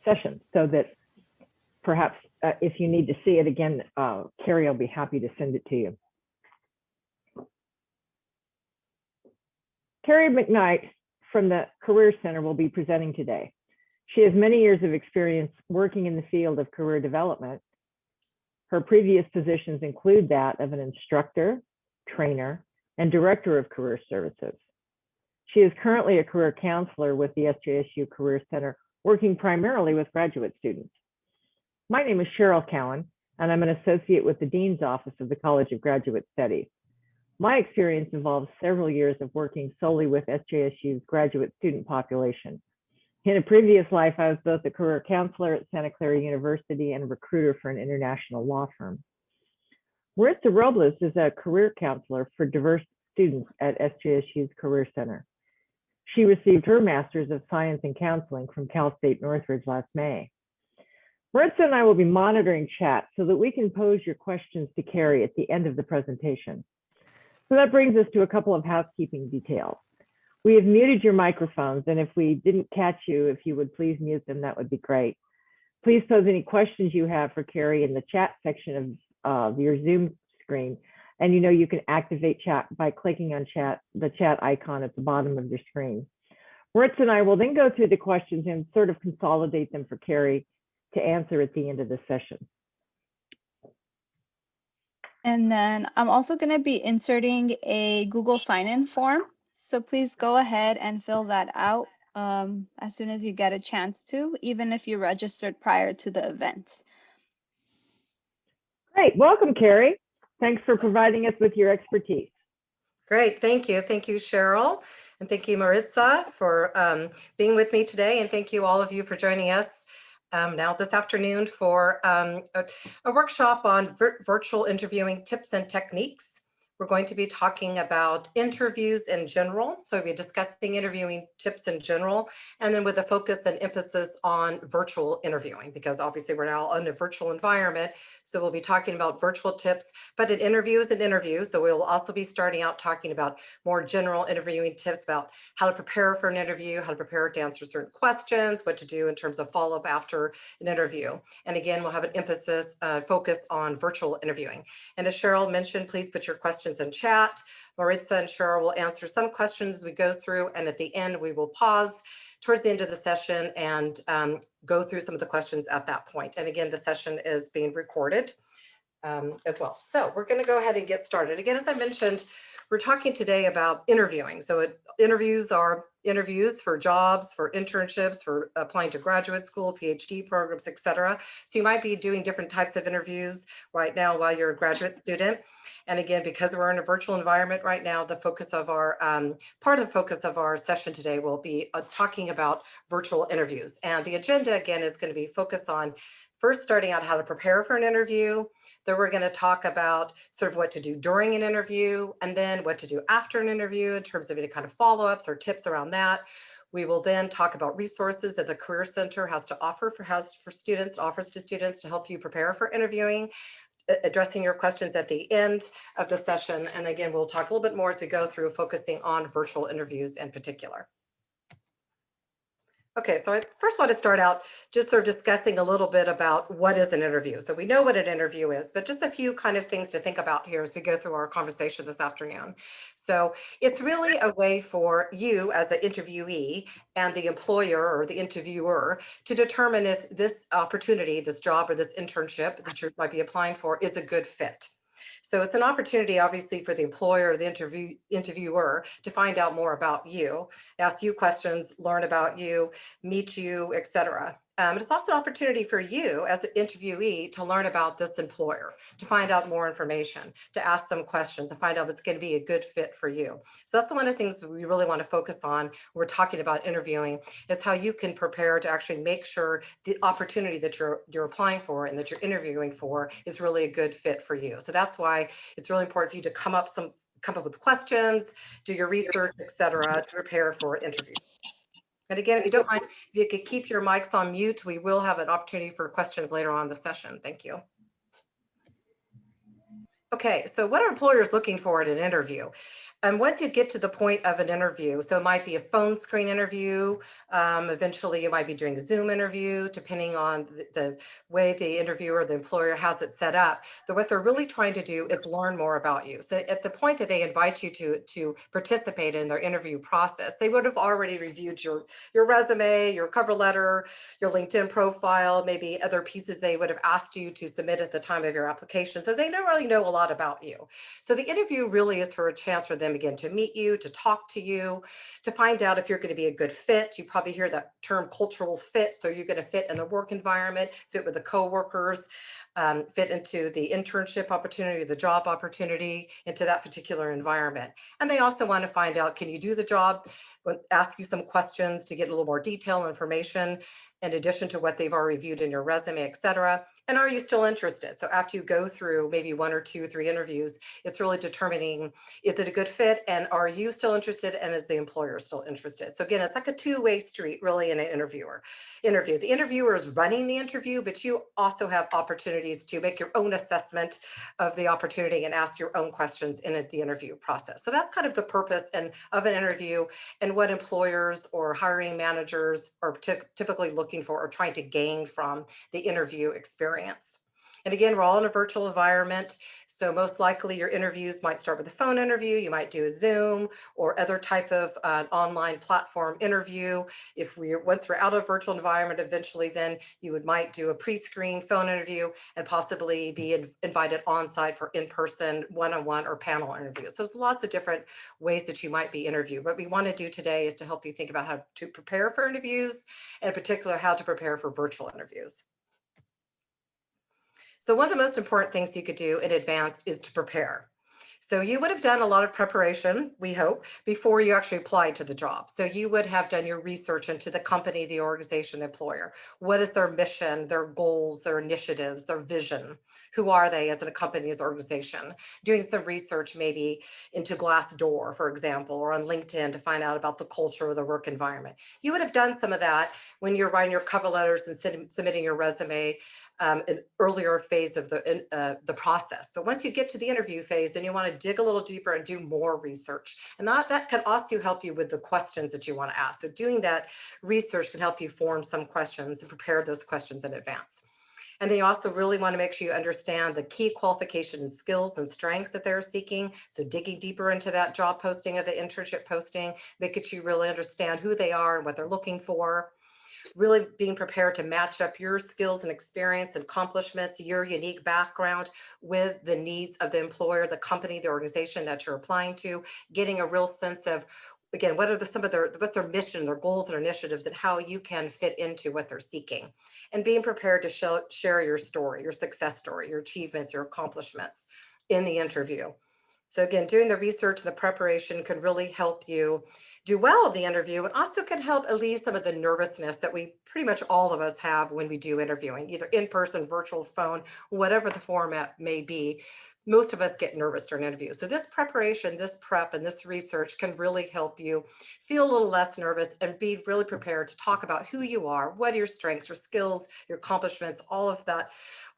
session, so that perhaps if you need to see it again, Carrie will be happy to send it to you. Carrie McKnight from the Career Center will be presenting today. She has many years of experience working in the field of career development. Her previous positions include that of an instructor, trainer, and director of career services. She is currently a career counselor with the SJSU Career Center, working primarily with graduate students. My name is Cheryl Cowan, and I'm an associate with the Dean's Office of the College of Graduate Studies. My experience involves several years of working solely with SJSU's graduate student population. In a previous life, I was both a career counselor at Santa Clara University and a recruiter for an international law firm. Maritza Robles is a career counselor for diverse students at SJSU's Career Center. She received her Master's of Science in Counseling from Cal State Northridge last May. Maritza and I will be monitoring chat so that we can pose your questions to Carrie at the end of the presentation. So that brings us to a couple of housekeeping details. We have muted your microphones, and if we didn't catch you, if you would please mute them, that would be great. Please pose any questions you have for Carrie in the chat section of your Zoom screen. And you can activate chat by clicking on the chat icon at the bottom of your screen. Maritza and I will then go through the questions and sort of consolidate them for Carrie to answer at the end of the session. And then I'm also going to be inserting a Google sign-in form. So please go ahead and fill that out as soon as you get a chance to, even if you registered prior to the event. Great. Welcome, Carrie. Thanks for providing us with your expertise. Great. Thank you. Thank you, Cheryl. And thank you, Maritza, for being with me today. And thank you, all of you, for joining us now this afternoon for a workshop on virtual interviewing tips and techniques. We're going to be talking about interviews in general. So we'll be discussing interviewing tips in general, and then with a focus and emphasis on virtual interviewing, because obviously we're now in a virtual environment. So we'll be talking about virtual tips, but an interview is an interview. So we'll also be starting out talking about more general interviewing tips about how to prepare for an interview, how to prepare to answer certain questions, what to do in terms of follow-up after an interview. And again, we'll have an emphasis, focus on virtual interviewing. And as Cheryl mentioned, please put your questions in chat. Maritza and Cheryl will answer some questions as we go through, and at the end we will pause towards the end of the session and go through some of the questions at that point. And again, the session is being recorded as well. So we're going to go ahead and get started. Again, as I mentioned, we're talking today about interviewing. So interviews are interviews for jobs, for internships, for applying to graduate school, PhD programs, etc. So you might be doing different types of interviews right now while you're a graduate student. And again, because we're in a virtual environment right now, the focus of our part of the focus of our session today will be talking about virtual interviews. And the agenda again is going to be focused on first starting out how to prepare for an interview. Then we're going to talk about sort of what to do during an interview, and then what to do after an interview in terms of any kind of follow-ups or tips around that. We will then talk about resources that the Career Center has to offer for students, offers to students to help you prepare for interviewing, addressing your questions at the end of the session. And again, we'll talk a little bit more as we go through, focusing on virtual interviews in particular. Okay, so I first want to start out just sort of discussing a little bit about what is an interview. So we know what an interview is, but just a few kind of things to think about here as we go through our conversation this afternoon. So it's really a way for you as the interviewee and the employer or the interviewer to determine if this opportunity, this job or this internship that you might be applying for is a good fit. So it's an opportunity, obviously, for the employer or the interviewer to find out more about you, ask you questions, learn about you, meet you, etc. It's also an opportunity for you as an interviewee to learn about this employer, to find out more information, to ask some questions, to find out if it's going to be a good fit for you. So that's one of the things we really want to focus on when we're talking about interviewing, is how you can prepare to actually make sure the opportunity that you're applying for and that you're interviewing for is really a good fit for you. So that's why it's really important for you to come up with questions, do your research, etc., to prepare for interviews. And again, if you don't mind, if you could keep your mics on mute, we will have an opportunity for questions later on in the session. Thank you. Okay, so what are employers looking for in an interview? And once you get to the point of an interview, so it might be a phone screen interview, eventually you might be doing a Zoom interview, depending on the way the interviewer, the employer has it set up. So what they're really trying to do is learn more about you. So at the point that they invite you to participate in their interview process, they would have already reviewed your resume, your cover letter, your LinkedIn profile, maybe other pieces they would have asked you to submit at the time of your application. So they don't really know a lot about you. So the interview really is for a chance for them again to meet you, to talk to you, to find out if you're going to be a good fit. You probably hear that term cultural fit. So you're going to fit in the work environment, fit with the coworkers, fit into the internship opportunity, the job opportunity, into that particular environment. And they also want to find out, can you do the job? Ask you some questions to get a little more detail and information in addition to what they've already reviewed in your resume, et cetera. And are you still interested? So after you go through maybe 1 or 2, 3 interviews, it's really determining, is it a good fit? And are you still interested? And is the employer still interested? So again, it's like a two-way street really in an interview. The interviewer is running the interview, but you also have opportunities to make your own assessment of the opportunity and ask your own questions in the interview process. So that's kind of the purpose of an interview and what employers or hiring managers are typically looking for or trying to gain from the interview experience. And again, we're all in a virtual environment. So most likely your interviews might start with a phone interview. You might do a Zoom or other type of online platform interview. Once we're out of virtual environment, eventually then you might do a pre-screen phone interview and possibly be invited on site for in-person one-on-one or panel interviews. So there's lots of different ways that you might be interviewed. What we want to do today is to help you think about how to prepare for interviews, and in particular, how to prepare for virtual interviews. So one of the most important things you could do in advance is to prepare. So you would have done a lot of preparation, we hope, before you actually applied to the job. So you would have done your research into the company, the organization, the employer. What is their mission, their goals, their initiatives, their vision? Who are they as a company, as an organization? Doing some research maybe into Glassdoor, for example, or on LinkedIn to find out about the culture or the work environment. You would have done some of that when you're writing your cover letters and submitting your resume, an earlier phase of the process. But once you get to the interview phase, then you want to dig a little deeper and do more research. And that can also help you with the questions that you want to ask. So doing that research can help you form some questions and prepare those questions in advance. And then you also really want to make sure you understand the key qualifications and skills and strengths that they're seeking. So digging deeper into that job posting or the internship posting, making sure you really understand who they are and what they're looking for. Really being prepared to match up your skills and experience and accomplishments, your unique background with the needs of the employer, the company, the organization that you're applying to, getting a real sense of, again, what are what's their mission, their goals and initiatives, and how you can fit into what they're seeking. And being prepared to share your story, your success story, your achievements, your accomplishments in the interview. So again, doing the research and the preparation can really help you do well in the interview, and also can help alleviate some of the nervousness that we pretty much all of us have when we do interviewing, either in person, virtual, phone, whatever the format may be. Most of us get nervous during interviews. So this preparation, this prep, and this research can really help you feel a little less nervous and be really prepared to talk about who you are, what are your strengths, your skills, your accomplishments, all of that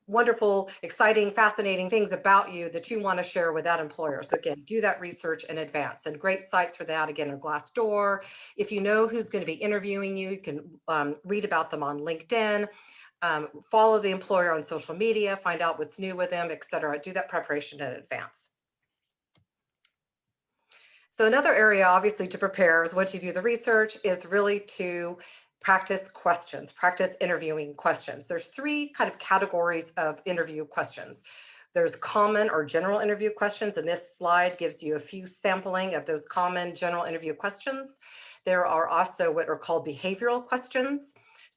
wonderful, exciting, fascinating things about you that you want to share with that employer. So again, do that research in advance, and great sites for that, again, are Glassdoor. If you know who's going to be interviewing you, you can read about them on LinkedIn, follow the employer on social media, find out what's new with them, et cetera. Do that preparation in advance. So another area, obviously, to prepare is once you do the research is really to practice questions, practice interviewing questions. There's 3 kind of categories of interview questions. There's common or general interview questions, and this slide gives you a few sampling of those common general interview questions. There are also what are called behavioral questions,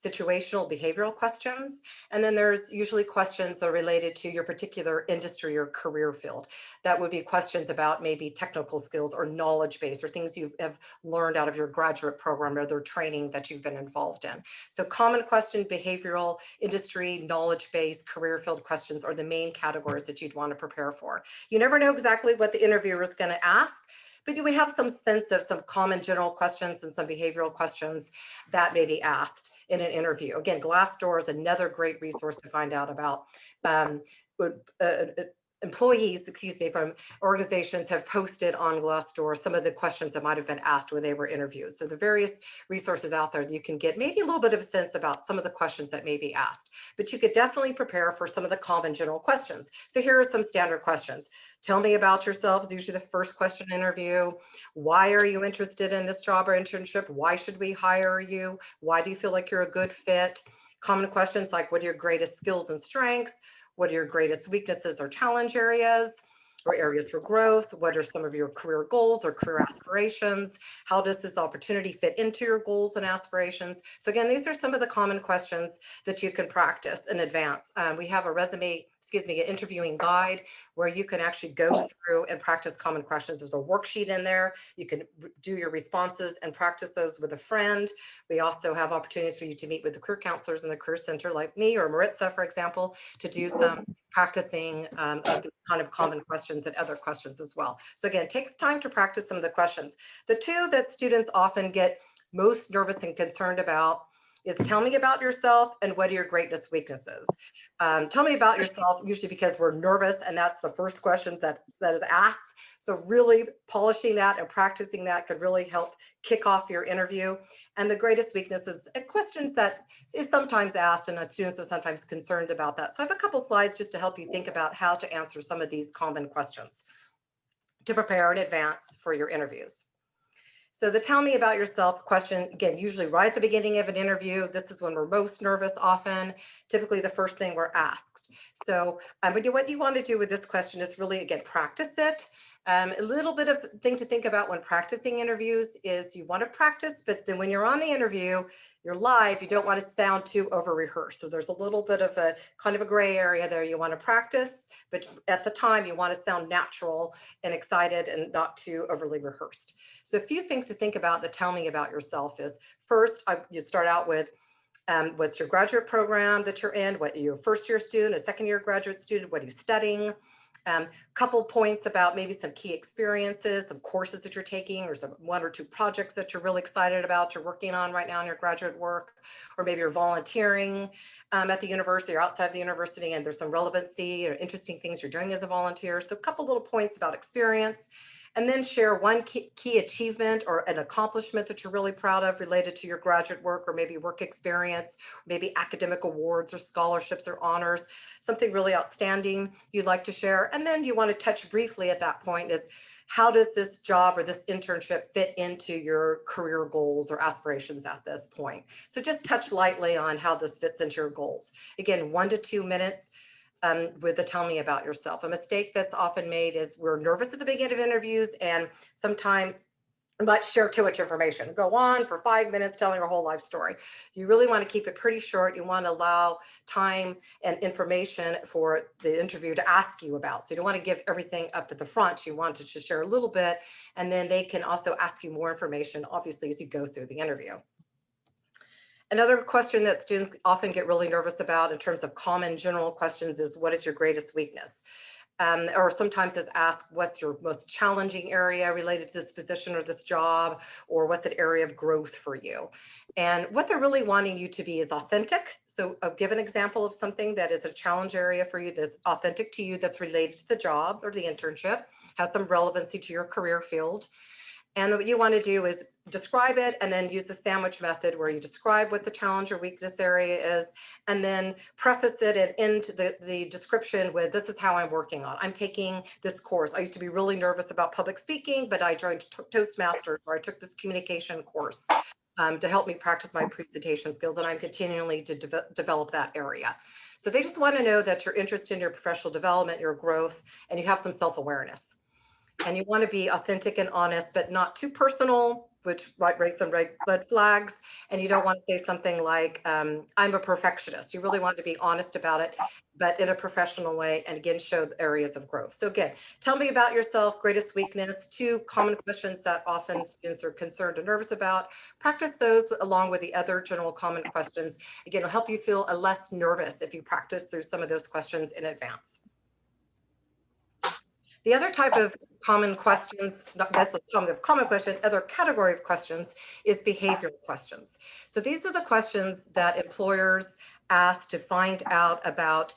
situational behavioral questions. And then there's usually questions that are related to your particular industry or career field. That would be questions about maybe technical skills or knowledge base or things you have learned out of your graduate program or their training that you've been involved in. So common question, behavioral, industry, knowledge base, career field questions are the main categories that you'd want to prepare for. You never know exactly what the interviewer is going to ask, but do we have some sense of some common general questions and some behavioral questions that may be asked in an interview? Again, Glassdoor is another great resource to find out about employees, excuse me, from organizations have posted on Glassdoor some of the questions that might have been asked when they were interviewed. So the various resources out there that you can get maybe a little bit of a sense about some of the questions that may be asked, but you could definitely prepare for some of the common general questions. So here are some standard questions. Tell me about yourself is usually the first question in interview. Why are you interested in this job or internship? Why should we hire you? Why do you feel like you're a good fit? Common questions like, what are your greatest skills and strengths? What are your greatest weaknesses or challenge areas or areas for growth? What are some of your career goals or career aspirations? How does this opportunity fit into your goals and aspirations? So again, these are some of the common questions that you can practice in advance. We have a resume, an interviewing guide where you can actually go through and practice common questions. There's a worksheet in there. You can do your responses and practice those with a friend. We also have opportunities for you to meet with the career counselors in the Career Center like me or Maritza, for example, to do some practicing of the kind of common questions and other questions as well. So again, take time to practice some of the questions. The two that students often get most nervous and concerned about is tell me about yourself and what are your greatest weaknesses. Tell me about yourself, usually because we're nervous and that's the first questions that is asked. So really polishing that and practicing that could really help kick off your interview. And the greatest weaknesses, questions that is sometimes asked and students are sometimes concerned about that. So I have a couple slides just to help you think about how to answer some of these common questions to prepare in advance for your interviews. So the tell me about yourself question, again, usually right at the beginning of an interview, this is when we're most nervous often, typically the first thing we're asked. So what you want to do with this question is really, again, practice it. A little bit of thing to think about when practicing interviews is you want to practice, but then when you're on the interview, you're live, you don't want to sound too over rehearsed. So there's a little bit of a kind of a gray area there. You want to practice, but at the time you want to sound natural and excited and not too overly rehearsed. So a few things to think about that tell me about yourself is first, you start out with what's your graduate program that you're in, what you're a first year student, a second year graduate student, what are you studying? Couple points about maybe some key experiences, some courses that you're taking, or some one or two projects that you're really excited about, you're working on right now in your graduate work, or maybe you're volunteering at the university or outside the university, and there's some relevancy or interesting things you're doing as a volunteer. So a couple little points about experience. And then share one key achievement or an accomplishment that you're really proud of related to your graduate work or maybe work experience, maybe academic awards or scholarships or honors, something really outstanding you'd like to share. And then you want to touch briefly at that point is how does this job or this internship fit into your career goals or aspirations at this point? So just touch lightly on how this fits into your goals. Again, 1 to 2 minutes. With the tell me about yourself. A mistake that's often made is we're nervous at the beginning of interviews and sometimes might share too much information. Go on for 5 minutes telling your whole life story. You really want to keep it pretty short. You want to allow time and information for the interview to ask you about. So you don't want to give everything up at the front. You want to just share a little bit, and then they can also ask you more information, obviously, as you go through the interview. Another question that students often get really nervous about in terms of common general questions is what is your greatest weakness? Or sometimes is asked, what's your most challenging area related to this position or this job, or what's an area of growth for you? And what they're really wanting you to be is authentic. So give an example of something that is a challenge area for you that's authentic to you, that's related to the job or the internship, has some relevancy to your career field. And what you want to do is describe it and then use the sandwich method where you describe what the challenge or weakness area is, and then preface it and end the description with, this is how I'm working on. I'm taking this course. I used to be really nervous about public speaking, but I joined Toastmasters, where I took this communication course to help me practice my presentation skills, and I'm continually to develop that area. So they just want to know that you're interested in your professional development, your growth, and you have some self-awareness. And you want to be authentic and honest, but not too personal, which might raise some red flags. And you don't want to say something like, I'm a perfectionist. You really want to be honest about it, but in a professional way, and again, show the areas of growth. So again, tell me about yourself, greatest weakness, 2 common questions that often students are concerned or nervous about. Practice those along with the other general common questions. Again, it'll help you feel less nervous if you practice through some of those questions in advance. The other type of common questions, not necessarily common question, other category of questions is behavioral questions. So these are the questions that employers ask to find out about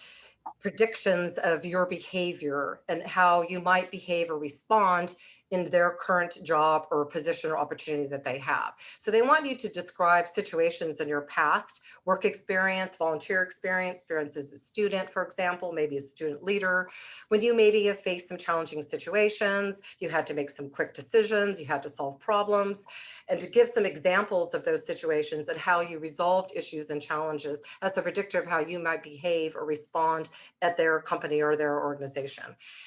predictions of your behavior and how you might behave or respond in their current job or position or opportunity that they have. So they want you to describe situations in your past, work experience, volunteer experience as a student, for example, maybe a student leader, when you maybe have faced some challenging situations, you had to make some quick decisions, you had to solve problems, and to give some examples of those situations and how you resolved issues and challenges as a predictor of how you might behave or respond at their company or their organization.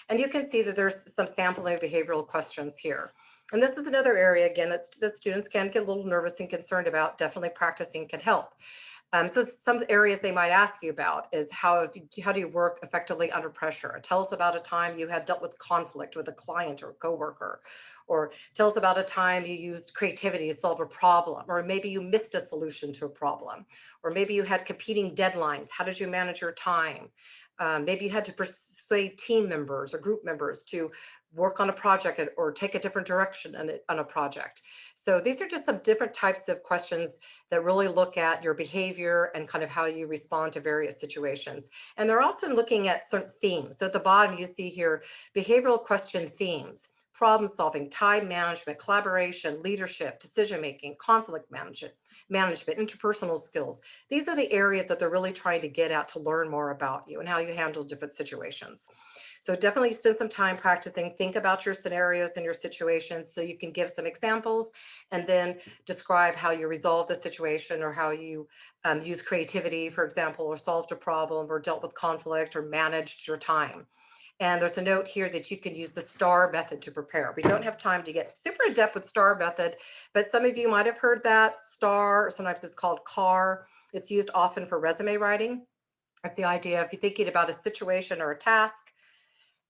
And you can see that there's some sampling of behavioral questions here. And this is another area, again, that students can get a little nervous and concerned about. Definitely practicing can help. So some areas they might ask you about is how do you work effectively under pressure? Tell us about a time you had dealt with conflict with a client or a coworker, or tell us about a time you used creativity to solve a problem, or maybe you missed a solution to a problem, or maybe you had competing deadlines. How did you manage your time? Maybe you had to persuade team members or group members to work on a project or take a different direction on a project. So these are just some different types of questions that really look at your behavior and kind of how you respond to various situations. And they're often looking at certain themes. So at the bottom, you see here, behavioral question themes: problem solving, time management, collaboration, leadership, decision-making, conflict management, interpersonal skills. These are the areas that they're really trying to get at to learn more about you and how you handle different situations. So definitely spend some time practicing. Think about your scenarios and your situations so you can give some examples and then describe how you resolve the situation or how you use creativity, for example, or solved a problem or dealt with conflict or managed your time. And there's a note here that you can use the STAR method to prepare. We don't have time to get super in depth with STAR method, but some of you might have heard that. STAR, or sometimes it's called CAR. It's used often for resume writing. That's the idea. If you're thinking about a situation or a task,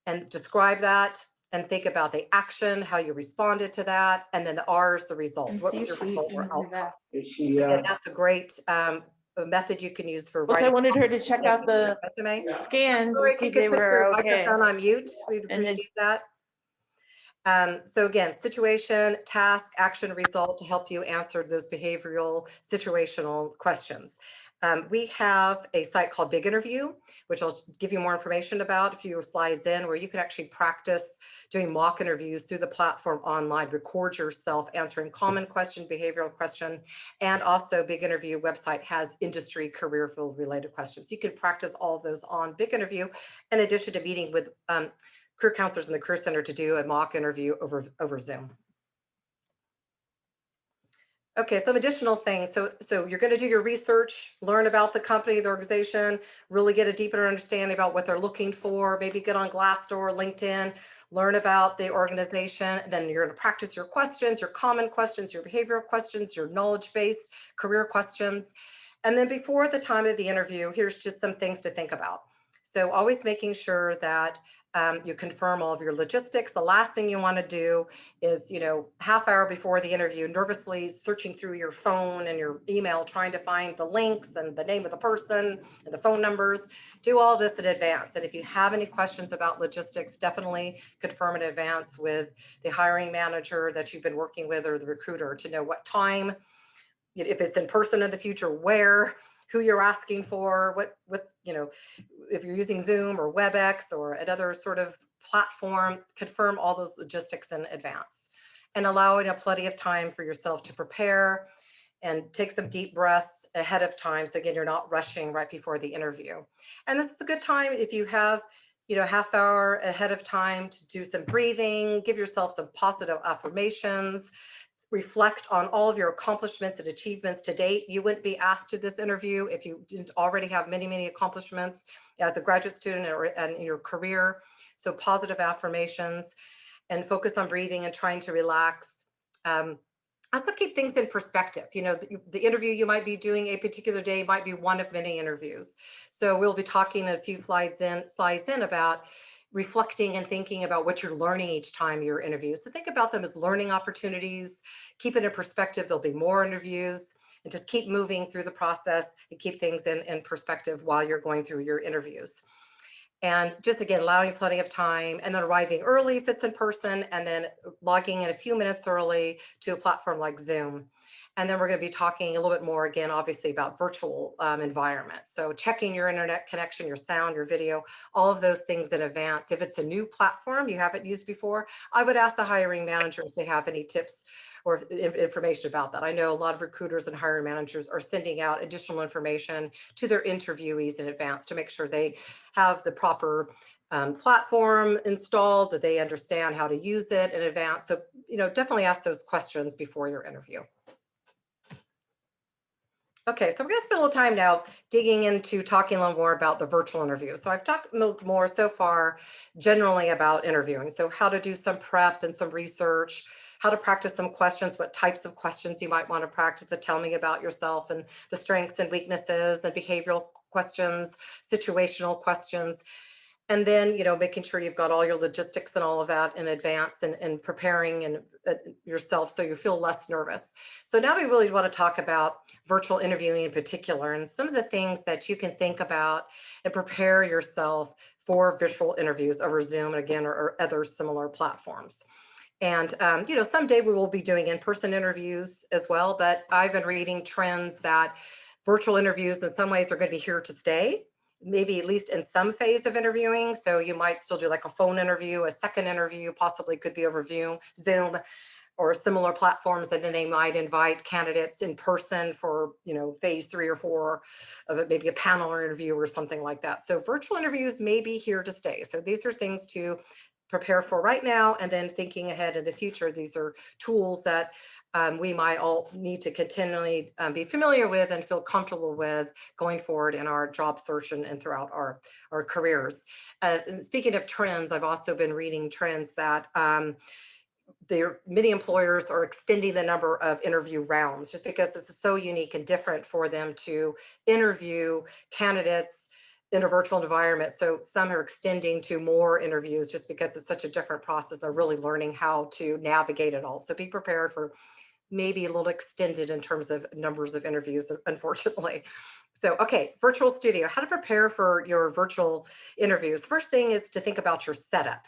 and describe that and think about the action, how you responded to that, and then the R is the result. What was your result or outcome? Again, that's a great method you can use for Also, I writing. wanted her to check out the resume. scans Or and if see you if they could put were your okay. microphone on mute, we'd And then- appreciate that. So again, situation, task, action, result to help you answer those behavioral situational questions. We have a site called Big Interview, which I'll give you more information about a few slides in, where you can actually practice doing mock interviews through the platform online, record yourself answering common question, behavioral question, and also Big Interview website has industry career field related questions. You can practice all of those on Big Interview, in addition to meeting with career counselors in the Career Center to do a mock interview over Zoom. Okay, some additional things. So you're going to do your research, learn about the company, the organization, really get a deeper understanding about what they're looking for, maybe get on Glassdoor, LinkedIn, learn about the organization. Then you're going to practice your questions, your common questions, your behavioral questions, your knowledge-based career questions. And then before the time of the interview, here's just some things to think about. So always making sure that you confirm all of your logistics. The last thing you want to do is, half hour before the interview, nervously searching through your phone and your email, trying to find the links and the name of the person and the phone numbers. Do all this in advance. And if you have any questions about logistics, definitely confirm in advance with the hiring manager that you've been working with or the recruiter to know what time, if it's in person in the future, where, who you're asking for, what, if you're using Zoom or WebEx or another sort of platform, confirm all those logistics in advance and allowing plenty of time for yourself to prepare and take some deep breaths ahead of time. So again, you're not rushing right before the interview. And this is a good time if you have, half hour ahead of time to do some breathing, give yourself some positive affirmations, reflect on all of your accomplishments and achievements to date. You wouldn't be asked to this interview if you didn't already have many, many accomplishments as a graduate student or in your career. So positive affirmations and focus on breathing and trying to relax. Also keep things in perspective. The interview you might be doing a particular day might be one of many interviews. So we'll be talking a few slides in about reflecting and thinking about what you're learning each time you're interviewed. So think about them as learning opportunities, keep it in perspective. There'll be more interviews, and just keep moving through the process and keep things in perspective while you're going through your interviews. And just again, allowing plenty of time, and then arriving early if it's in person, and then logging in a few minutes early to a platform like Zoom. And then we're going to be talking a little bit more again, obviously, about virtual environments. So checking your internet connection, your sound, your video, all of those things in advance. If it's a new platform you haven't used before, I would ask the hiring manager if they have any tips or information about that. I know a lot of recruiters and hiring managers are sending out additional information to their interviewees in advance to make sure they have the proper platform installed, that they understand how to use it in advance. So, definitely ask those questions before your interview. Okay, so we're going to spend a little time now digging into talking a little more about the virtual interview. So I've talked a little more so far generally about interviewing. So how to do some prep and some research, how to practice some questions, what types of questions you might want to practice to tell me about yourself, and the strengths and weaknesses, and behavioral questions, situational questions. And then, making sure you've got all your logistics and all of that in advance, and preparing and yourself so you feel less nervous. So now we really want to talk about virtual interviewing in particular, and some of the things that you can think about and prepare yourself for virtual interviews over Zoom, again, or other similar platforms. And, someday we will be doing in-person interviews as well, but I've been reading trends that virtual interviews in some ways are going to be here to stay, maybe at least in some phase of interviewing. So you might still do like a phone interview, a second interview, possibly could be over Zoom or similar platforms, and then they might invite candidates in person for, phase 3 or 4 of it, maybe a panel interview or something like that. So virtual interviews may be here to stay. So these are things to prepare for right now, and then thinking ahead in the future. These are tools that we might all need to continually be familiar with and feel comfortable with going forward in our job search and throughout our careers. And speaking of trends, I've also been reading trends that many employers are extending the number of interview rounds, just because this is so unique and different for them to interview candidates in a virtual environment. So some are extending to more interviews just because it's such a different process. They're really learning how to navigate it all. So be prepared for maybe a little extended in terms of numbers of interviews, unfortunately. So, okay, virtual studio, how to prepare for your virtual interviews. First thing is to think about your setup.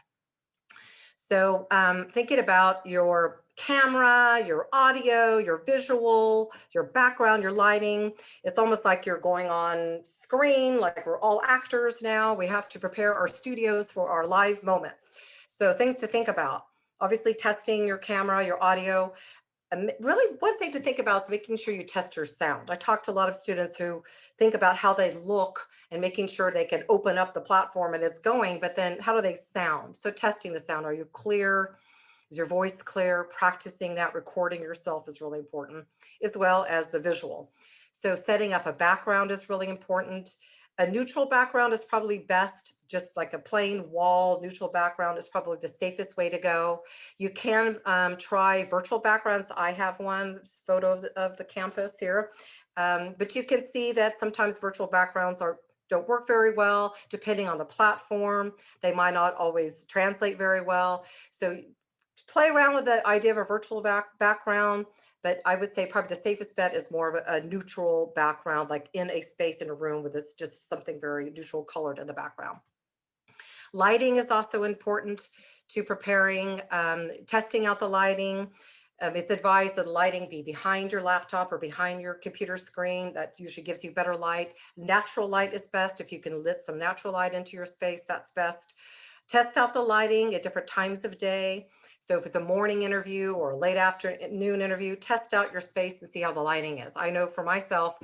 So thinking about your camera, your audio, your visual, your background, your lighting. It's almost like you're going on screen, like we're all actors now. We have to prepare our studios for our live moments. So things to think about. Obviously, testing your camera, your audio. Really, one thing to think about is making sure you test your sound. I talked to a lot of students who think about how they look and making sure they can open up the platform and it's going, but then how do they sound? So testing the sound. Are you clear? Is your voice clear? Practicing that, recording yourself is really important, as well as the visual. So setting up a background is really important. A neutral background is probably best. Just like a plain wall neutral background is probably the safest way to go. You can try virtual backgrounds. I have one photo of the campus here, but you can see that sometimes virtual backgrounds don't work very well depending on the platform. They might not always translate very well. So play around with the idea of a virtual background, but I would say probably the safest bet is more of a neutral background, like in a space in a room with this just something very neutral colored in the background. Lighting is also important to preparing, testing out the lighting. It's advised that the lighting be behind your laptop or behind your computer screen. That usually gives you better light. Natural light is best. If you can lit some natural light into your space, that's best. Test out the lighting at different times of day. So if it's a morning interview or a late afternoon interview, test out your space and see how the lighting is. I know for myself,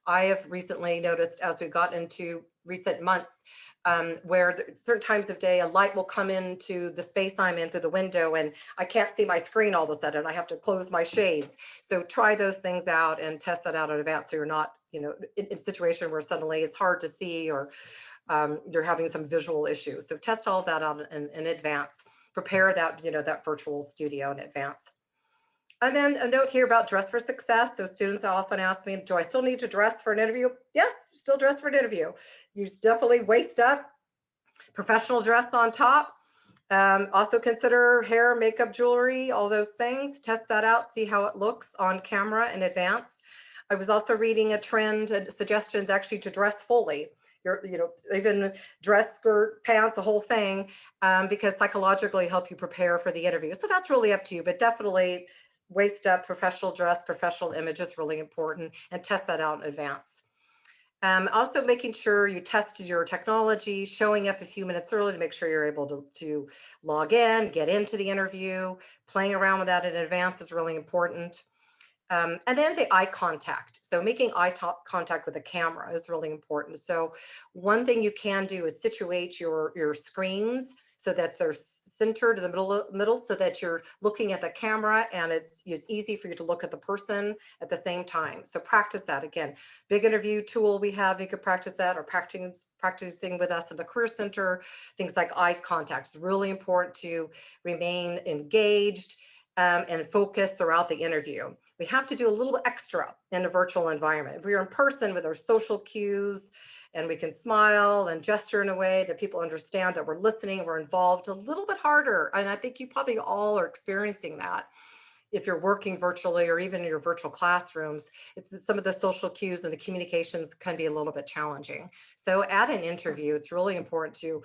I have recently noticed as we got into recent months, where certain times of day, a light will come into the space I'm in through the window and I can't see my screen all of a sudden. I have to close my shades. So try those things out and test that out in advance so you're not, in a situation where suddenly it's hard to see or you're having some visual issues. So test all of that out in advance. Prepare that, that virtual studio in advance. And then a note here about dress for success. So students often ask me, do I still need to dress for an interview? Yes, still dress for an interview. You definitely waist up, professional dress on top. Also consider hair, makeup, jewelry, all those things. Test that out, see how it looks on camera in advance. I was also reading a trend, a suggestion actually to dress fully. Even dress, skirt, pants, the whole thing, because psychologically help you prepare for the interview. So that's really up to you, but definitely waist up, professional dress, professional image is really important, and test that out in advance. Also making sure you tested your technology, showing up a few minutes early to make sure you're able to log in, get into the interview. Playing around with that in advance is really important. And then the eye contact. So making eye contact with the camera is really important. So one thing you can do is situate your screens so that they're centered in the middle so that you're looking at the camera and it's easy for you to look at the person at the same time. So practice that. Again, big interview tool we have, you could practice that, or practicing with us at the Career Center. Things like eye contact is really important to remain engaged and focus throughout the interview. We have to do a little extra in a virtual environment. If we're in person with our social cues and we can smile and gesture in a way that people understand that we're listening, we're involved, a little bit harder. And I think you probably all are experiencing that. If you're working virtually or even in your virtual classrooms, some of the social cues and the communications can be a little bit challenging. So at an interview, it's really important to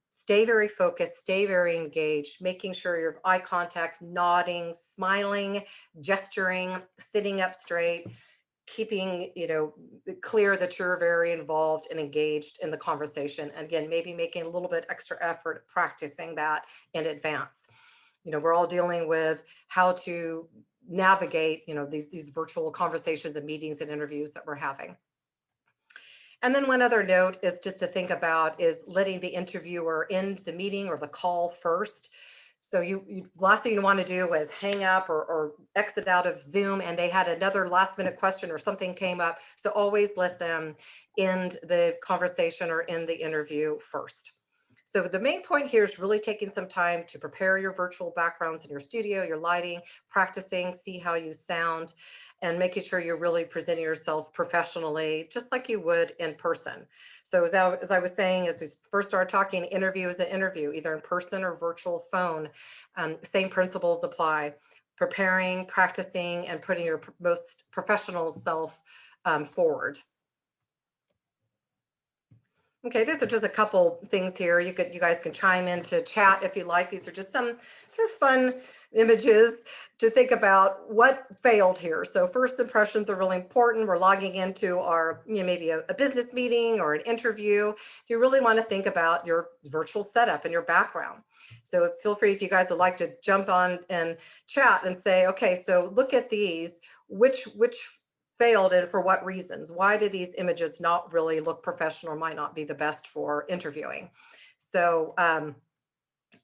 stay very focused, stay very engaged, making sure your eye contact, nodding, smiling, gesturing, sitting up straight, keeping, clear that you're very involved and engaged in the conversation. And again, maybe making a little bit extra effort practicing that in advance. We're all dealing with how to navigate, these virtual conversations and meetings and interviews that we're having. And then one other note is just to think about is letting the interviewer end the meeting or the call first. So last thing you want to do is hang up or exit out of Zoom and they had another last minute question or something came up. So always let them end the conversation or end the interview first. So the main point here is really taking some time to prepare your virtual backgrounds in your studio, your lighting, practicing, see how you sound, and making sure you're really presenting yourself professionally, just like you would in person. So as I was saying, as we first started talking, interview is an interview, either in person or virtual phone. Same principles apply. Preparing, practicing, and putting your most professional self forward. Okay, these are just a couple things here. You guys can chime in to chat if you like. These are just some sort of fun images to think about what failed here. So first impressions are really important. We're logging into our, maybe a business meeting or an interview. You really want to think about your virtual setup and your background. So feel free, if you guys would like to jump on and chat and say, okay, so look at these, which failed and for what reasons? Why do these images not really look professional or might not be the best for interviewing? So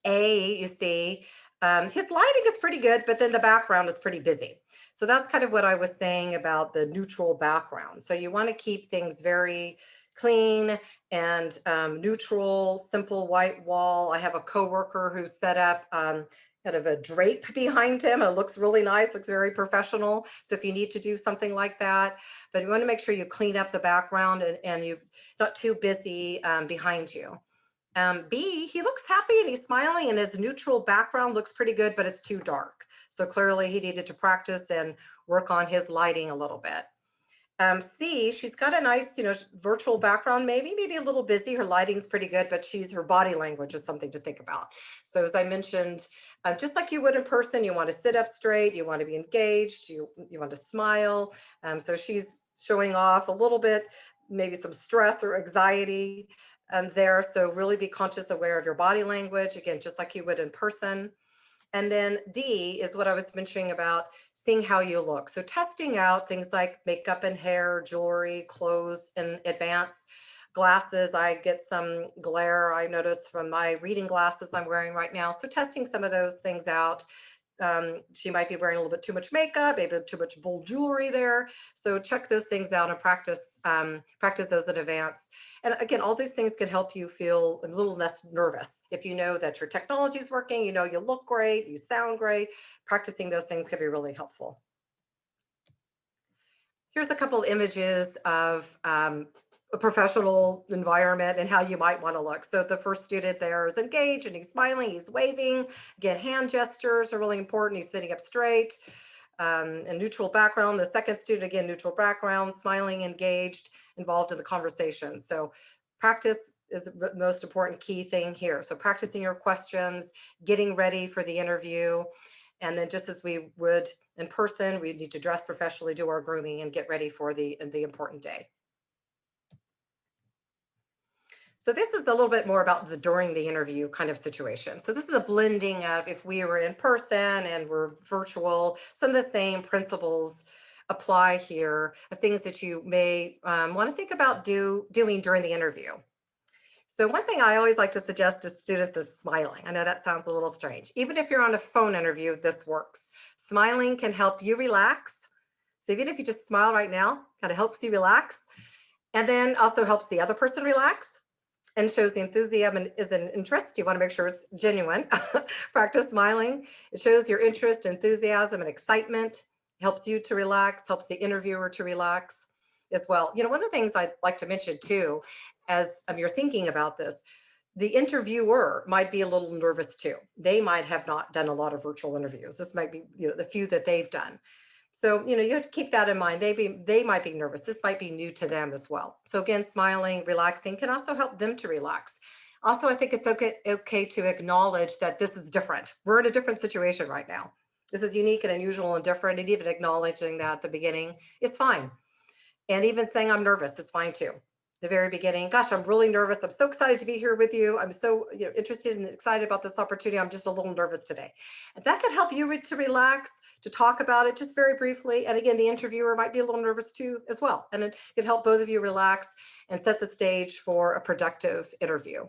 you see, his lighting is pretty good, but then the background is pretty busy. So that's kind of what I was saying about the neutral background. So you want to keep things very clean and neutral, simple white wall. I have a coworker who set up kind of a drape behind him. It looks really nice, looks very professional. So if you need to do something like that, but you want to make sure you clean up the background and you're not too busy behind you. B, he looks happy and he's smiling and his neutral background looks pretty good, but it's too dark. So clearly he needed to practice and work on his lighting a little bit. C, she's got a nice, virtual background, maybe a little busy. Her lighting's pretty good, but her body language is something to think about. So as I mentioned, just like you would in person, you want to sit up straight, you want to be engaged, you want to smile. So she's showing off a little bit, maybe some stress or anxiety there. So really be conscious, aware of your body language, again, just like you would in person. And then D is what I was mentioning about seeing how you look. So testing out things like makeup and hair, jewelry, clothes in advance. Glasses, I get some glare, I notice from my reading glasses I'm wearing right now. So testing some of those things out. She might be wearing a little bit too much makeup, maybe too much bold jewelry there. So check those things out and practice those in advance. And again, all these things can help you feel a little less nervous. If you know that your technology is working, you look great, you sound great, practicing those things can be really helpful. Here's a couple images of a professional environment and how you might want to look. So the first student there is engaged and he's smiling, he's waving. Again, hand gestures are really important. He's sitting up straight. A neutral background. The second student, again, neutral background, smiling, engaged, involved in the conversation. So practice is the most important key thing here. So practicing your questions, getting ready for the interview. And then just as we would in person, we need to dress professionally, do our grooming, and get ready for the important day. So this is a little bit more about the during the interview kind of situation. So this is a blending of if we were in person and we're virtual, some of the same principles apply here of things that you may want to think about doing during the interview. So one thing I always like to suggest to students is smiling. I know that sounds a little strange. Even if you're on a phone interview, this works. Smiling can help you relax. So even if you just smile right now, kind of helps you relax. And then also helps the other person relax and shows the enthusiasm and is an interest. You want to make sure it's genuine. Practice smiling. It shows your interest, enthusiasm, and excitement. Helps you to relax, helps the interviewer to relax as well. You know, one of the things I'd like to mention too, as you're thinking about this, the interviewer might be a little nervous too. They might have not done a lot of virtual interviews. This might be, you know, the few that they've done. So, you know, you have to keep that in mind. They might be nervous. This might be new to them as well. So again, smiling, relaxing can also help them to relax. Also, I think it's okay to acknowledge that this is different. We're in a different situation right now. This is unique and unusual and different. And even acknowledging that at the beginning is fine. And even saying I'm nervous is fine too. The very beginning, gosh, I'm really nervous. I'm so excited to be here with you. I'm so interested and excited about this opportunity. I'm just a little nervous today. And that can help you to relax, to talk about it just very briefly. And again, the interviewer might be a little nervous too as well. And it could help both of you relax and set the stage for a productive interview.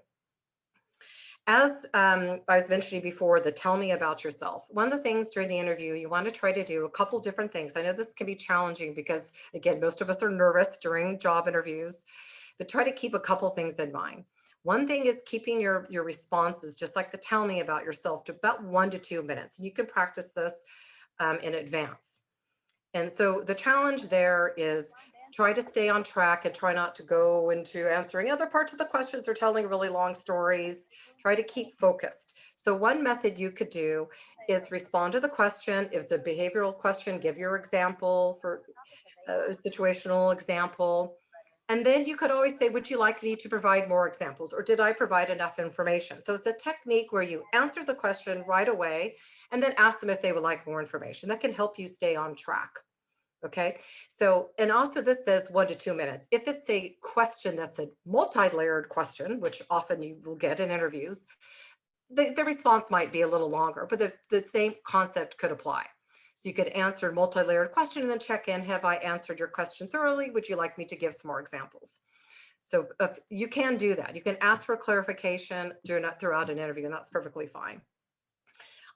As I was mentioning before, the tell me about yourself. One of the things during the interview, you want to try to do a couple different things. I know this can be challenging because, again, most of us are nervous during job interviews, but try to keep a couple things in mind. One thing is keeping your responses, just like the tell me about yourself, to about 1 to 2 minutes. And you can practice this in advance. And so the challenge there is try to stay on track and try not to go into answering other parts of the questions or telling really long stories. Try to keep focused. So one method you could do is respond to the question. If it's a behavioral question, give your example for a situational example. And then you could always say, would you like me to provide more examples, or did I provide enough information? So it's a technique where you answer the question right away and then ask them if they would like more information. That can help you stay on track. Okay, so, and also this says 1 to 2 minutes. If it's a question that's a multi-layered question, which often you will get in interviews, the response might be a little longer, but the same concept could apply. So you could answer a multi-layered question and then check in, have I answered your question thoroughly? Would you like me to give some more examples? So if you can do that. You can ask for clarification throughout an interview, and that's perfectly fine.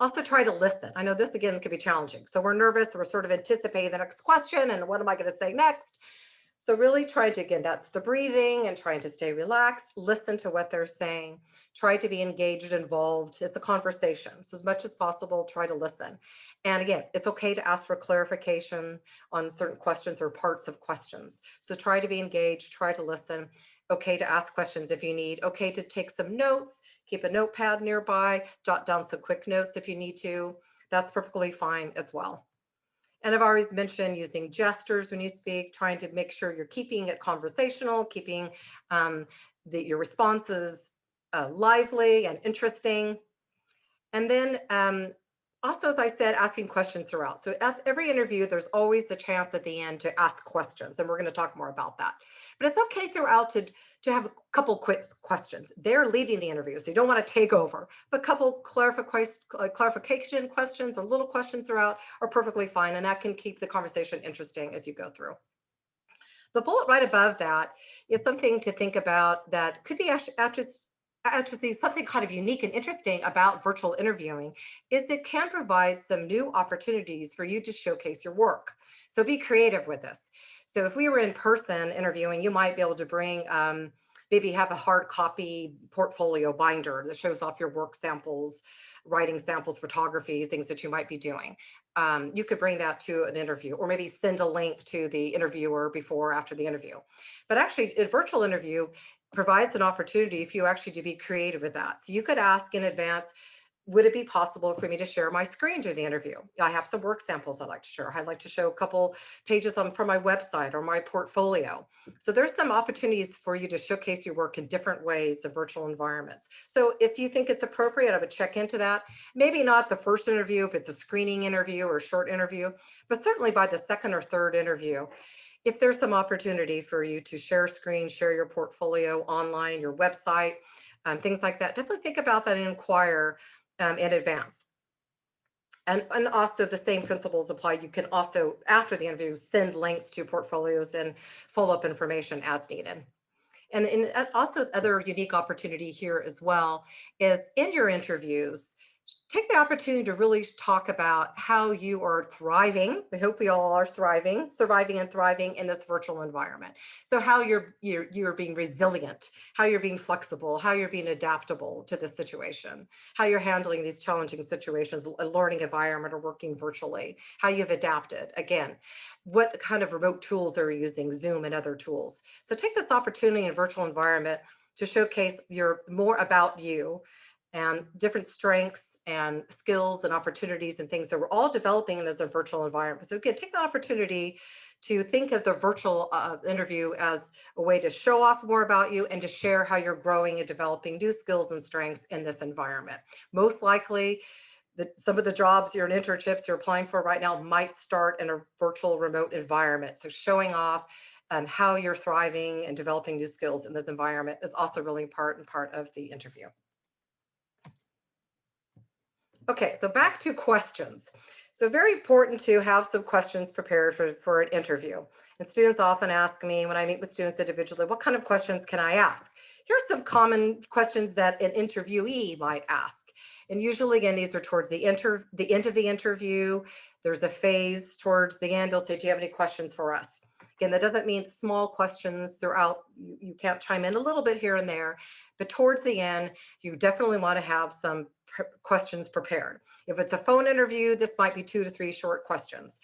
Also try to listen. I know this again can be challenging. So we're nervous, we're sort of anticipating the next question and what am I going to say next? So really try to, again, that's the breathing and trying to stay relaxed, listen to what they're saying, try to be engaged, involved. It's a conversation. So as much as possible, try to listen. And again, it's okay to ask for clarification on certain questions or parts of questions. So try to be engaged, try to listen, okay to ask questions if you need, okay to take some notes, keep a notepad nearby, jot down some quick notes if you need to. That's perfectly fine as well. And I've always mentioned using gestures when you speak, trying to make sure you're keeping it conversational, keeping your responses lively and interesting. And then also, as I said, asking questions throughout. So at every interview, there's always the chance at the end to ask questions, and we're going to talk more about that. But it's okay throughout to have a couple quick questions. They're leading the interview, so you don't want to take over. But a couple clarification questions or little questions throughout are perfectly fine, and that can keep the conversation interesting as you go through. The bullet right above that is something to think about that could be actually something kind of unique and interesting about virtual interviewing is it can provide some new opportunities for you to showcase your work. So be creative with this. So if we were in person interviewing, you might be able to bring, maybe have a hard copy portfolio binder that shows off your work samples, writing samples, photography, things that you might be doing. You could bring that to an interview, or maybe send a link to the interviewer before or after the interview. But actually, a virtual interview provides an opportunity for you actually to be creative with that. So you could ask in advance, would it be possible for me to share my screen during the interview? I have some work samples I'd like to share. I'd like to show a couple pages from my website or my portfolio. So there's some opportunities for you to showcase your work in different ways in virtual environments. So if you think it's appropriate, I would check into that. Maybe not the first interview if it's a screening interview or a short interview, but certainly by the second or third interview, if there's some opportunity for you to share screen, share your portfolio online, your website, things like that, definitely think about that and inquire in advance. And also the same principles apply. You can also, after the interview, send links to portfolios and follow-up information as needed. And also other unique opportunity here as well is in your interviews, take the opportunity to really talk about how you are thriving. We hope we all are thriving, surviving and thriving in this virtual environment. So how you're being resilient, how you're being flexible, how you're being adaptable to the situation, how you're handling these challenging situations, a learning environment or working virtually, how you've adapted. Again, what kind of remote tools are you using, Zoom and other tools. So take this opportunity in a virtual environment to showcase more about you and different strengths and skills and opportunities and things that we're all developing in this virtual environment. So again, take the opportunity to think of the virtual interview as a way to show off more about you and to share how you're growing and developing new skills and strengths in this environment. Most likely, some of the jobs and internships you're applying for right now might start in a virtual remote environment. So showing off how you're thriving and developing new skills in this environment is also really part of the interview. Okay, so back to questions. So very important to have some questions prepared for an interview. And students often ask me when I meet with students individually, what kind of questions can I ask? Here's some common questions that an interviewee might ask. And usually, again, these are towards the end of the interview. There's a phase towards the end. They'll say, do you have any questions for us? Again, that doesn't mean small questions throughout. You can't chime in a little bit here and there, but towards the end, you definitely want to have some questions prepared. If it's a phone interview, this might be 2 to 3 short questions.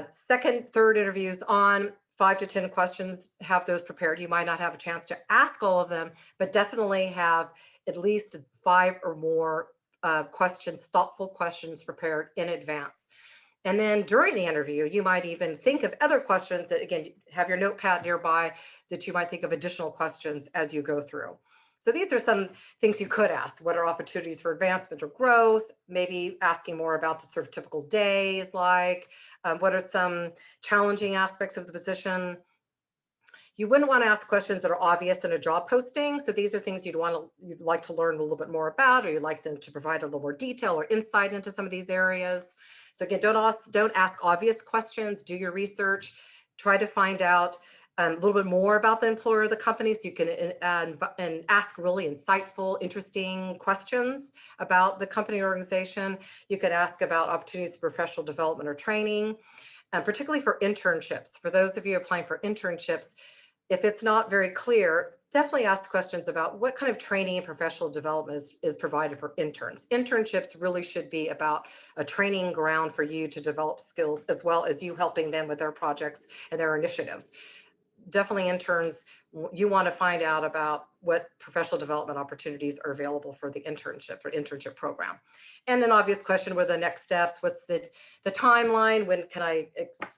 Second, third interviews on 5 to 10 questions, have those prepared. You might not have a chance to ask all of them, but definitely have at least 5 or more questions, thoughtful questions prepared in advance. And then during the interview, you might even think of other questions that, again, have your notepad nearby that you might think of additional questions as you go through. So these are some things you could ask. What are opportunities for advancement or growth? Maybe asking more about the sort of typical day is like. What are some challenging aspects of the position? You wouldn't want to ask questions that are obvious in a job posting. So these are things you'd like to learn a little bit more about, or you'd like them to provide a little more detail or insight into some of these areas. So again, don't ask obvious questions. Do your research. Try to find out a little bit more about the employer or the company, so you can and ask really insightful, interesting questions about the company or organization. You could ask about opportunities for professional development or training, and particularly for internships. For those of you applying for internships, if it's not very clear, definitely ask questions about what kind of training and professional development is provided for interns. Internships really should be about a training ground for you to develop skills, as well as you helping them with their projects and their initiatives. Definitely interns, you want to find out about what professional development opportunities are available for the internship program. And an obvious question, what are the next steps? What's the timeline? When can I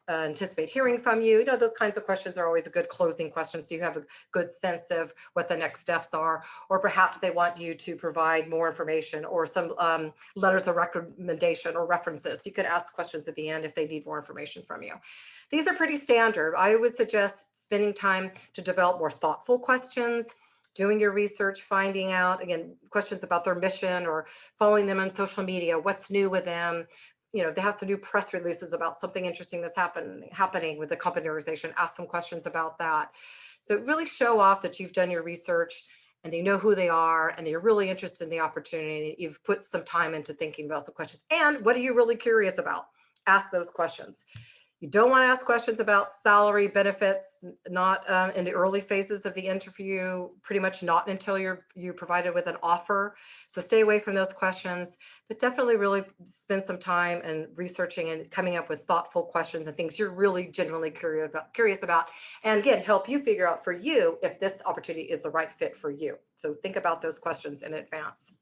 anticipate hearing from you? You know, those kinds of questions are always a good closing question, so you have a good sense of what the next steps are. Or perhaps they want you to provide more information or some letters of recommendation or references. You could ask questions at the end if they need more information from you. These are pretty standard. I would suggest spending time to develop more thoughtful questions, doing your research, finding out, again, questions about their mission or following them on social media, what's new with them. You know, they have some new press releases about something interesting that's happening with the company organization. Ask some questions about that. So really show off that you've done your research and they know who they are and you're really interested in the opportunity. You've put some time into thinking about some questions. And what are you really curious about? Ask those questions. You don't want to ask questions about salary, benefits, not in the early phases of the interview, pretty much not until you're provided with an offer. So stay away from those questions, but definitely really spend some time in researching and coming up with thoughtful questions and things you're really genuinely curious about. And again, help you figure out for you if this opportunity is the right fit for you. So think about those questions in advance.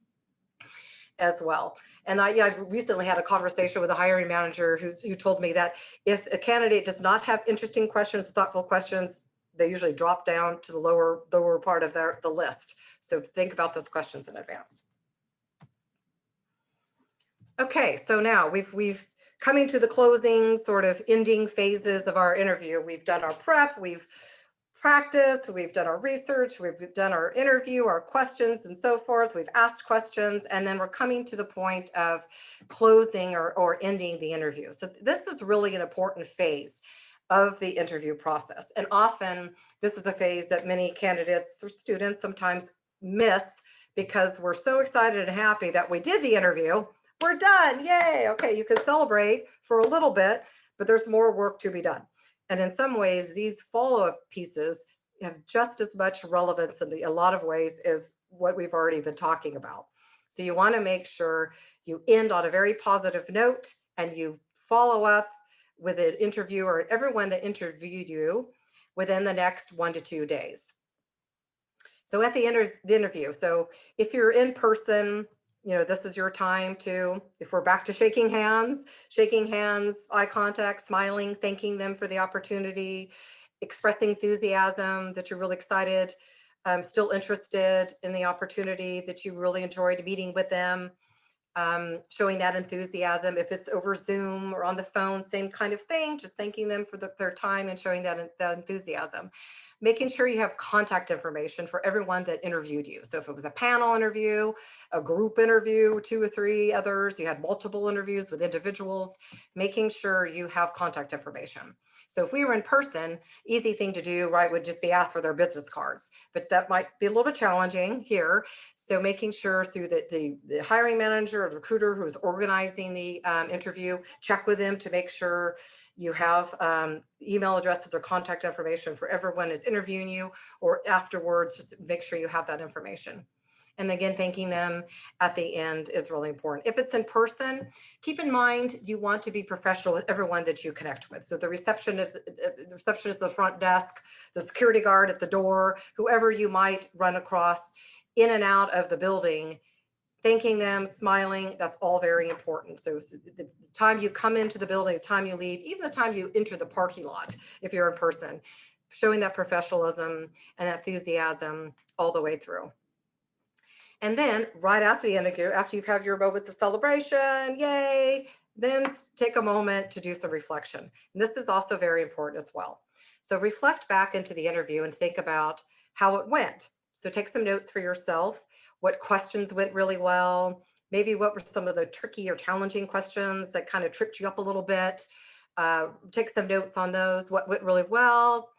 as well. And I've recently had a conversation with a hiring manager who told me that if a candidate does not have interesting questions, thoughtful questions, they usually drop down to the lower part of the list. So think about those questions in advance. Okay, so now we've coming to the closing, sort of ending phases of our interview. We've done our prep, we've practiced, we've done our research, we've done our interview, our questions and so forth. We've asked questions, and then we're coming to the point of closing or ending the interview. So this is really an important phase of the interview process. And often this is a phase that many candidates or students sometimes miss because we're so excited and happy that we did the interview. We're done, yay. Okay, you can celebrate for a little bit, but there's more work to be done. And in some ways, these follow-up pieces have just as much relevance in a lot of ways as what we've already been talking about. So you want to make sure you end on a very positive note and you follow up with an interview or everyone that interviewed you within the next 1 to 2 days. So at the end of the interview, so if you're in person, this is your time to, if we're back to shaking hands, eye contact, smiling, thanking them for the opportunity, expressing enthusiasm that you're really excited, still interested in the opportunity, that you really enjoyed meeting with them, showing that enthusiasm. If it's over Zoom or on the phone, same kind of thing, just thanking them for their time and showing that enthusiasm. Making sure you have contact information for everyone that interviewed you. So if it was a panel interview, a group interview, 2 or 3 others, you had multiple interviews with individuals, making sure you have contact information. So if we were in person, easy thing to do, right, would just be ask for their business cards, but that might be a little bit challenging here. So making sure through the hiring manager or the recruiter who's organizing the interview, check with them to make sure you have email addresses or contact information for everyone who's interviewing you, or afterwards, just make sure you have that information. And again, thanking them at the end is really important. If it's in person, keep in mind you want to be professional with everyone that you connect with. So the receptionist at the front desk, the security guard at the door, whoever you might run across in and out of the building, thanking them, smiling, that's all very important. So the time you come into the building, the time you leave, even the time you enter the parking lot, if you're in person, showing that professionalism and enthusiasm all the way through. And then right after the interview, after you've had your moments of celebration, yay, then take a moment to do some reflection. And this is also very important as well. So reflect back into the interview and think about how it went. So take some notes for yourself. What questions went really well? Maybe what were some of the tricky or challenging questions that kind of tripped you up a little bit? Take some notes on those. What went really well?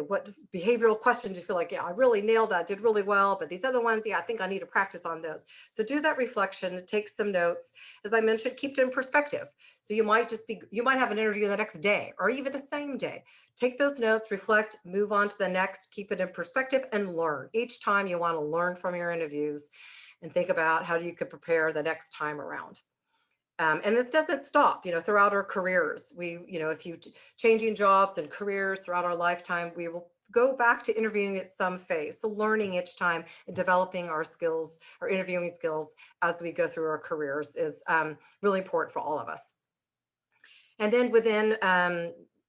What behavioral questions you feel like, yeah, I really nailed that, did really well, but these other ones, yeah, I think I need to practice on those. So do that reflection, take some notes. As I mentioned, keep it in perspective. So you might have an interview the next day or even the same day. Take those notes, reflect, move on to the next, keep it in perspective and learn. Each time you want to learn from your interviews and think about how you could prepare the next time around. And this doesn't stop, throughout our careers. If you changing jobs and careers throughout our lifetime, we will go back to interviewing at some phase. So learning each time and developing our skills, our interviewing skills as we go through our careers is really important for all of us. And then within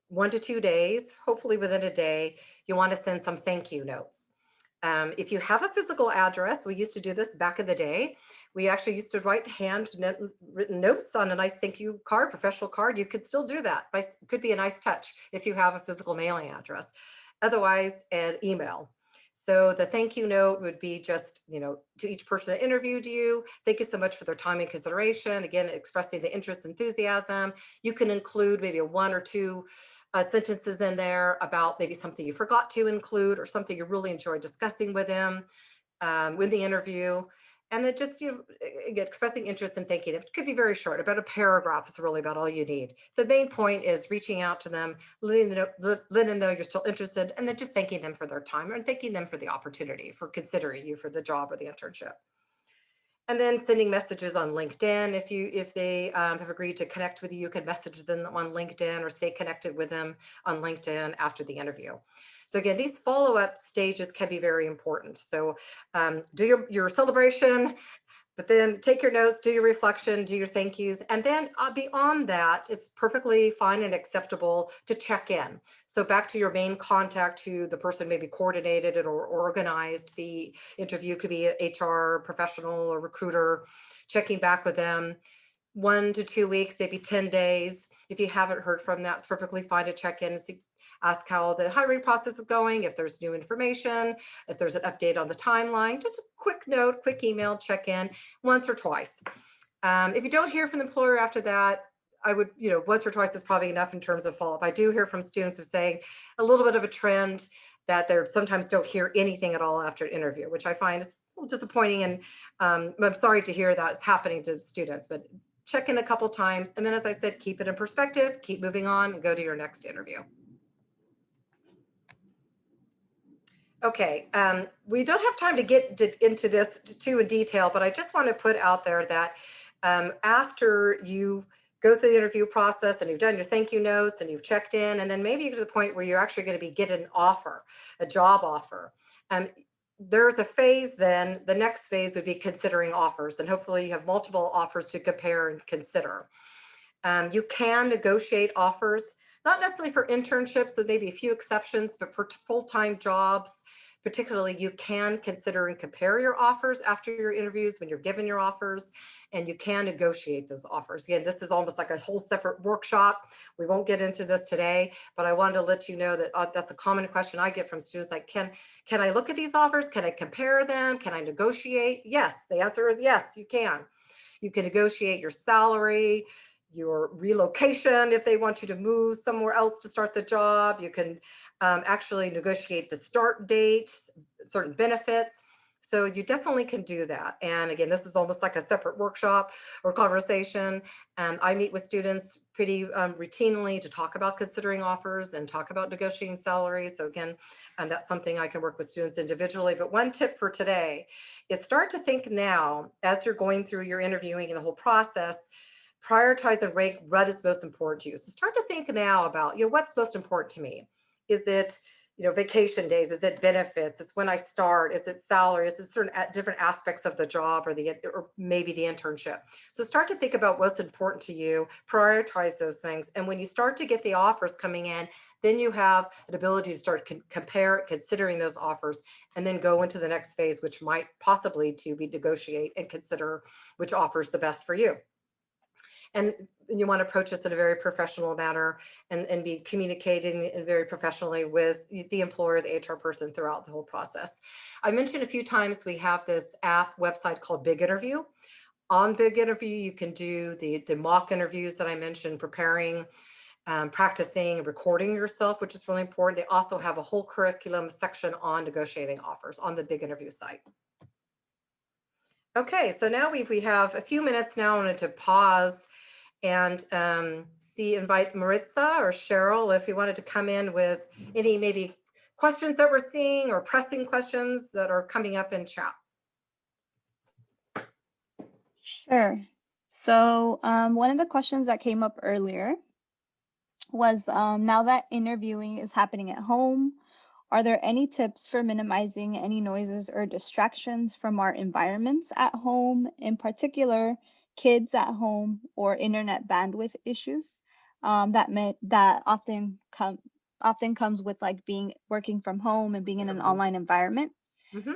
1 to 2 days, hopefully within a day, you want to send some thank you notes. If you have a physical address, we used to do this back in the day. We actually used to write handwritten notes on a nice thank you card, professional card. You could still do that. It could be a nice touch if you have a physical mailing address. Otherwise, an email. So the thank you note would be just, to each person that interviewed you, thank you so much for their time and consideration. Again, expressing the interest, enthusiasm. You can include maybe 1 or 2 sentences in there about maybe something you forgot to include or something you really enjoyed discussing with them with the interview. And then just, expressing interest and thanking them. It could be very short. About a paragraph is really about all you need. The main point is reaching out to them, letting them know you're still interested, and then just thanking them for their time and thanking them for the opportunity, for considering you for the job or the internship. And then sending messages on LinkedIn. If they have agreed to connect with you, you can message them on LinkedIn or stay connected with them on LinkedIn after the interview. So again, these follow-up stages can be very important. So do your celebration, But then take your notes, do your reflection, do your thank yous. And then beyond that, it's perfectly fine and acceptable to check in. So back to your main contact, to the person maybe coordinated it or organized the interview, could be an HR professional or recruiter, checking back with them 1 to 2 weeks, maybe 10 days. If you haven't heard from them, it's perfectly fine to check in and see, ask how the hiring process is going, if there's new information, if there's an update on the timeline, just a quick note, quick email, check in once or twice. If you don't hear from the employer after that, I would, once or twice is probably enough in terms of follow-up. I do hear from students who saying a little bit of a trend that they sometimes don't hear anything at all after an interview, which I find is a little disappointing. And I'm sorry to hear that's happening to students, but check in a couple times. And then, as I said, keep it in perspective, keep moving on, and go to your next interview. Okay, we don't have time to get into this too in detail, but I just want to put out there that after you go through the interview process and you've done your thank you notes and you've checked in, and then maybe you get to the point where you're actually going to be getting an offer, a job offer. There's a phase then, the next phase would be considering offers, and hopefully you have multiple offers to compare and consider. You can negotiate offers, not necessarily for internships, with maybe a few exceptions, but for full-time jobs, particularly, you can consider and compare your offers after your interviews when you're given your offers, and you can negotiate those offers. Again, this is almost like a whole separate workshop. We won't get into this today, but I wanted to let you know that that's a common question I get from students, like, can I look at these offers? Can I compare them? Can I negotiate? Yes, the answer is yes, you can. You can negotiate your salary, your relocation if they want you to move somewhere else to start the job. You can actually negotiate the start date, certain benefits. So you definitely can do that. And again, this is almost like a separate workshop or conversation. I meet with students pretty routinely to talk about considering offers and talk about negotiating salaries. So again, that's something I can work with students individually. But one tip for today is start to think now, as you're going through your interviewing and the whole process, prioritize and rank what is most important to you. So start to think now about, what's most important to me? Is it, vacation days? Is it benefits? It's when I start? Is it salary? Is it certain different aspects of the job or maybe the internship? So start to think about what's important to you, prioritize those things. And when you start to get the offers coming in, then you have an ability to start considering those offers, and then go into the next phase, which might possibly to be negotiate and consider which offer is the best for you. And you want to approach this in a very professional manner and be communicating very professionally with the employer, the HR person throughout the whole process. I mentioned a few times we have this app website called Big Interview. On Big Interview, you can do the mock interviews that I mentioned, preparing, practicing, recording yourself, which is really important. They also have a whole curriculum section on negotiating offers on the Big Interview site. Okay, so now we have a few minutes now. I wanted to pause and invite Maritza or Cheryl if you wanted to come in with any maybe questions that we're seeing or pressing questions that are coming up in chat. Sure. So one of the questions that came up earlier was, now that interviewing is happening at home, are there any tips for minimizing any noises or distractions from our environments at home, in particular kids at home or internet bandwidth issues that often comes with like working from home and being in an online environment? Mm-hmm.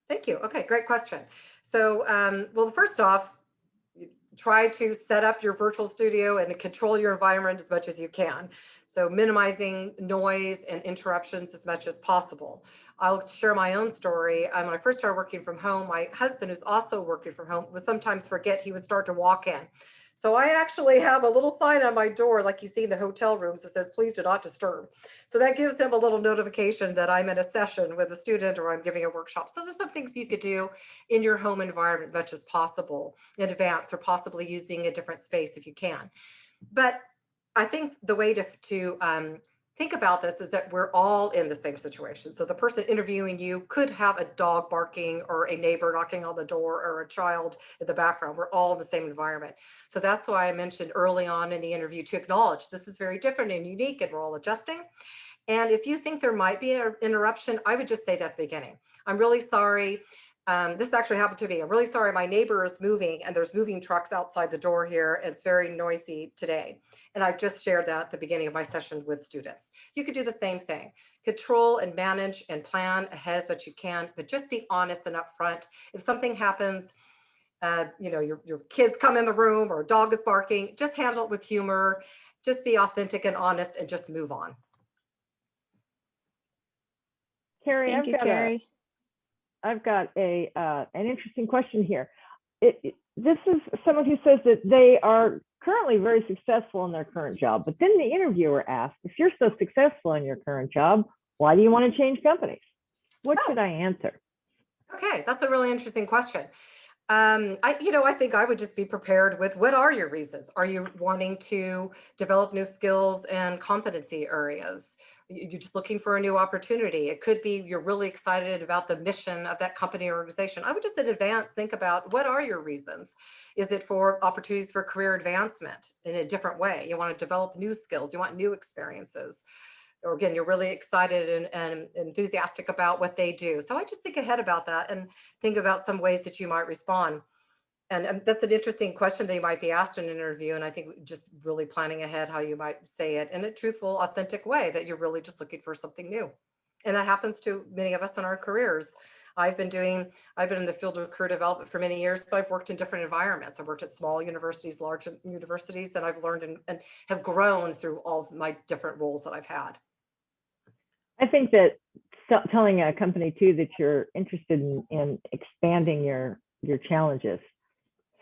Thank you. Okay, great question. So, well, first off, try to set up your virtual studio and control your environment as much as you can. So minimizing noise and interruptions as much as possible. I'll share my own story. When I first started working from home, my husband, who's also working from home, would sometimes forget he would start to walk in. So I actually have a little sign on my door, like you see in the hotel rooms, that says, please do not disturb. So that gives him a little notification that I'm in a session with a student or I'm giving a workshop. So there's some things you could do in your home environment as much as possible in advance, or possibly using a different space if you can. But I think the way to think about this is that we're all in the same situation. So the person interviewing you could have a dog barking or a neighbor knocking on the door or a child in the background. We're all in the same environment. So that's why I mentioned early on in the interview to acknowledge this is very different and unique, and we're all adjusting. And if you think there might be an interruption, I would just say that at the beginning. I'm really sorry. This actually happened to me. I'm really sorry. My neighbor is moving and there's moving trucks outside the door here. And it's very noisy today. And I just shared that at the beginning of my session with students. You could do the same thing. Control and manage and plan ahead as much you can, but just be honest and upfront. If something happens, your kids come in the room or a dog is barking, just handle it with humor. Just be authentic and honest and just move on. Carrie, Thank you, Carrie. I've got an interesting question here. This is someone who says that they are currently very successful in their current job, but then the interviewer asked, if you're so successful in your current job, why do you want to change companies? What should I answer? Okay, that's a really interesting question. I think I would just be prepared with, what are your reasons? Are you wanting to develop new skills and competency areas? You're just looking for a new opportunity. It could be you're really excited about the mission of that company or organization. I would just in advance think about, what are your reasons? Is it for opportunities for career advancement in a different way? You want to develop new skills, you want new experiences. Or again, you're really excited and enthusiastic about what they do. So I just think ahead about that and think about some ways that you might respond. And that's an interesting question that you might be asked in an interview. And I think just really planning ahead how you might say it in a truthful, authentic way, that you're really just looking for something new. And that happens to many of us in our careers. I've been in the field of career development for many years, but I've worked in different environments. I've worked at small universities, large universities, and I've learned and have grown through all of my different roles that I've had. I think that telling a company too that you're interested in expanding your challenges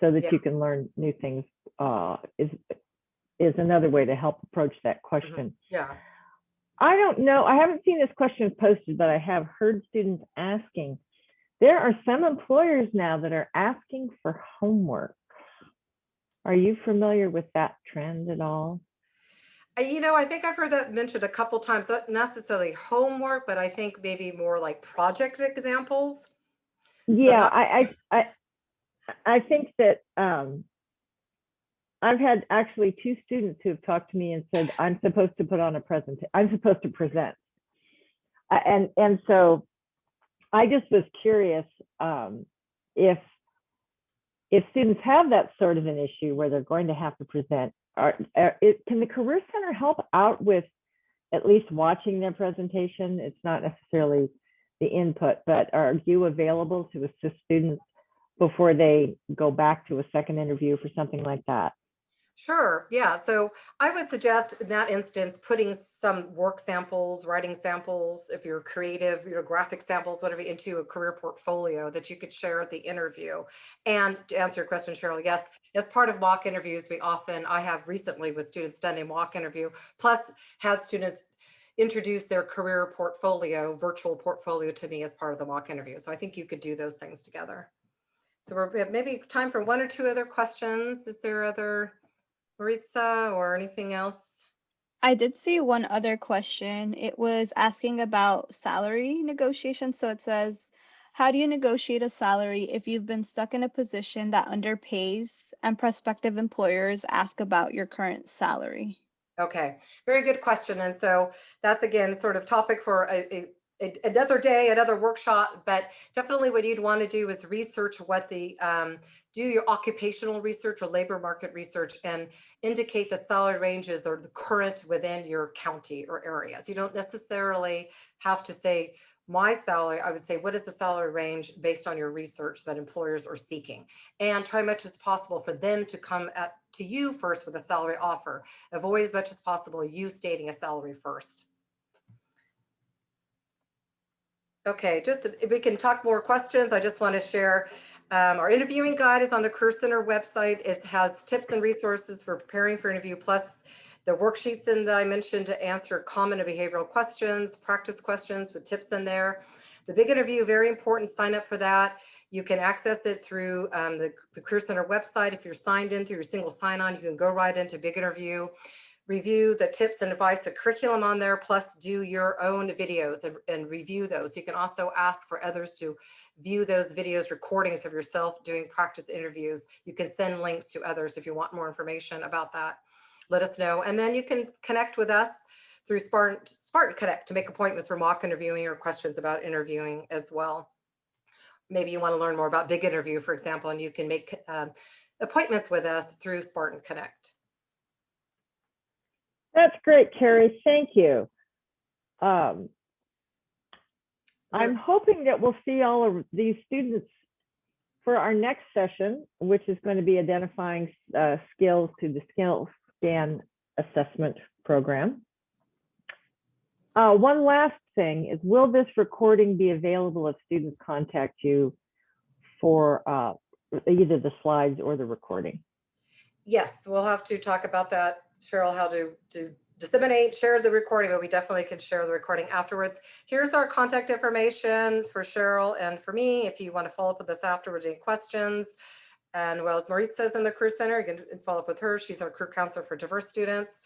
so that you can learn new things is another way to help approach that question. Yeah. I don't know. I haven't seen this question posted, but I have heard students asking. There are some employers now that are asking for homework. Are you familiar with that trend at all? I think I've heard that mentioned a couple times, not necessarily homework, but I think maybe more like project examples. Yeah, I think that I've had actually 2 students who have talked to me and said, I'm supposed to put on a presentation, I'm supposed to present. And so I just was curious if students have that sort of an issue where they're going to have to present, can the Career Center help out with at least watching their presentation? It's not necessarily the input, but are you available to assist students before they go back to a second interview for something like that? Sure. Yeah. So I would suggest in that instance, putting some work samples, writing samples, if you're creative, graphic samples, whatever, into a career portfolio that you could share at the interview. And to answer your question, Cheryl, yes, as part of mock interviews, I have recently with students done a mock interview, plus had students introduce their career portfolio, virtual portfolio to me as part of the mock interview. So I think you could do those things together. So we have maybe time for 1 or 2 other questions. Is there other, Maritza, or anything else? I did see one other question. It was asking about salary negotiations. So it says, how do you negotiate a salary if you've been stuck in a position that underpays and prospective employers ask about your current salary? Okay, very good question. And so that's, again, sort of topic for another day, another workshop, but definitely what you'd want to do is research what do your occupational research or labor market research and indicate the salary ranges or the current within your county or areas. You don't necessarily have to say my salary. I would say, what is the salary range based on your research that employers are seeking, and try much as possible for them to come to you first with a salary offer. Avoid as much as possible you stating a salary first. Okay, just if we can talk more questions, I just want to share our interviewing guide is on the Career Center website. It has tips and resources for preparing for interview, plus the worksheets that I mentioned to answer common and behavioral questions, practice questions with tips in there. The Big Interview, very important, sign up for that. You can access it through the Career Center website. If you're signed in through your single sign-on, you can go right into Big Interview, review the tips and advice, the curriculum on there, plus do your own videos and review those. You can also ask for others to view those videos, recordings of yourself doing practice interviews. You can send links to others if you want more information about that. Let us know. And then you can connect with us through Spartan Connect to make appointments for mock interviewing or questions about interviewing as well. maybe you want to learn more about Big Interview, for example, and you can make appointments with us through Spartan Connect. That's great, Carrie. Thank you. I'm hoping that we'll see all of these students for our next session, which is going to be identifying skills to the Skill Scan assessment program. One last thing is, will this recording be available if students contact you for either the slides or the recording? Yes, we'll have to talk about that, Cheryl, how to disseminate, share the recording, but we definitely can share the recording afterwards. Here's our contact information for Cheryl and for me, if you want to follow up with us afterwards, any questions. And well, as Maurice says in the Career Center, you can follow up with her. She's our career counselor for diverse students.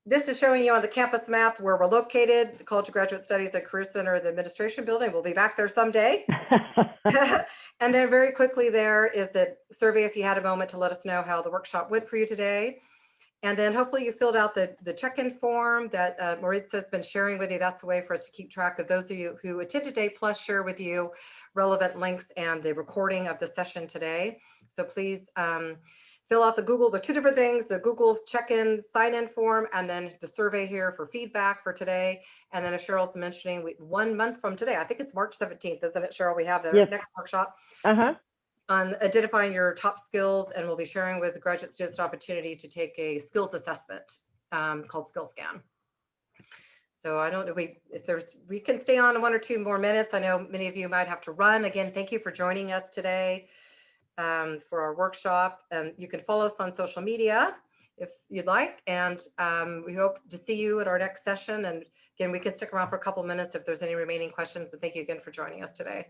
This is showing you on the campus map where we're located, the College of Graduate Studies and Career Center, the administration building. We'll be back there someday. And then very quickly, there is a survey if you had a moment to let us know how the workshop went for you today. And then hopefully you filled out the check-in form that Maritza has been sharing with you. That's the way for us to keep track of those of you who attended today, plus share with you relevant links and the recording of the session today. So please fill out the 2 different things, the Google check-in sign-in form, and then the survey here for feedback for today. And then as Cheryl's mentioning, 1 month from today, I think it's March 17th, isn't it, Cheryl? We have the next workshop. On identifying your top skills, and we'll be sharing with the graduate students an opportunity to take a skills assessment called Skill Scan. So I don't know if we can stay on 1 or 2 more minutes. I know many of you might have to run. Again, thank you for joining us today for our workshop. And you can follow us on social media if you'd like. And we hope to see you at our next session. And again, we can stick around for a couple minutes if there's any remaining questions. And thank you again for joining us today.